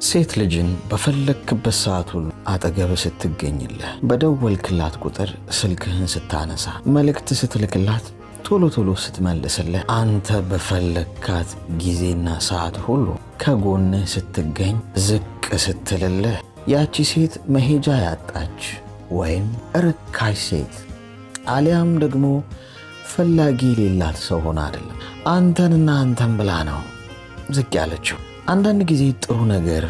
ሴት ልጅን በፈለክበት ሰዓት ሁሉ አጠገብ ስትገኝልህ፣ በደወልክላት ቁጥር ስልክህን ስታነሳ፣ መልእክት ስትልክላት ቶሎ ቶሎ ስትመልስልህ፣ አንተ በፈለካት ጊዜና ሰዓት ሁሉ ከጎንህ ስትገኝ፣ ዝቅ ስትልልህ፣ ያቺ ሴት መሄጃ ያጣች ወይም ርካሽ ሴት አሊያም ደግሞ ፈላጊ የሌላት ሰው ሆና አይደለም፣ አንተንና አንተን ብላ ነው ዝቅ ያለችው። አንዳንድ ጊዜ ጥሩ ነገር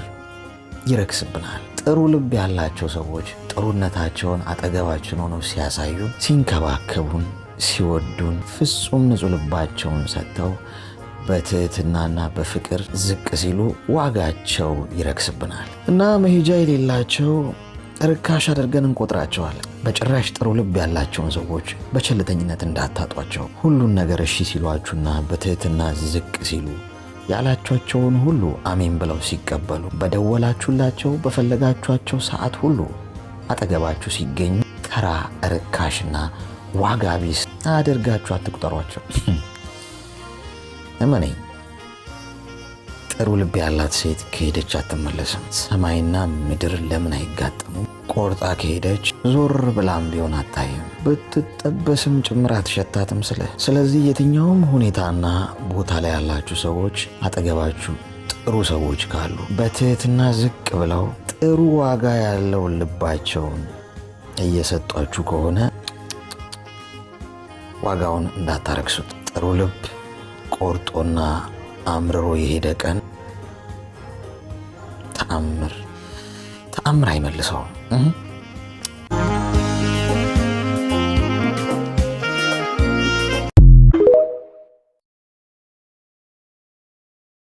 ይረክስብናል። ጥሩ ልብ ያላቸው ሰዎች ጥሩነታቸውን አጠገባችን ሆነው ሲያሳዩን፣ ሲንከባከቡን፣ ሲወዱን፣ ፍጹም ንጹህ ልባቸውን ሰጥተው በትህትናና በፍቅር ዝቅ ሲሉ ዋጋቸው ይረክስብናል እና መሄጃ የሌላቸው ርካሽ አድርገን እንቆጥራቸዋለን። በጭራሽ ጥሩ ልብ ያላቸውን ሰዎች በቸልተኝነት እንዳታጧቸው። ሁሉን ነገር እሺ ሲሏችሁና በትህትና ዝቅ ሲሉ ያላችኋቸውን ሁሉ አሜን ብለው ሲቀበሉ፣ በደወላችሁላቸው በፈለጋችኋቸው ሰዓት ሁሉ አጠገባችሁ ሲገኙ ተራ ርካሽና ዋጋ ቢስ አድርጋችሁ አትቁጠሯቸው። እመነኝ፣ ጥሩ ልብ ያላት ሴት ከሄደች አትመለስም። ሰማይና ምድር ለምን አይጋጠሙ? ቆርጣ ከሄደች ዞር ብላም ቢሆን አታይም፣ ብትጠበስም ጭምር አትሸታትም። ስለዚህ የትኛውም ሁኔታና ቦታ ላይ ያላችሁ ሰዎች አጠገባችሁ ጥሩ ሰዎች ካሉ በትህትና ዝቅ ብለው ጥሩ ዋጋ ያለው ልባቸውን እየሰጧችሁ ከሆነ ዋጋውን እንዳታረክሱት። ጥሩ ልብ ቆርጦና አምርሮ የሄደ ቀን ተአምር አይመልሰውም።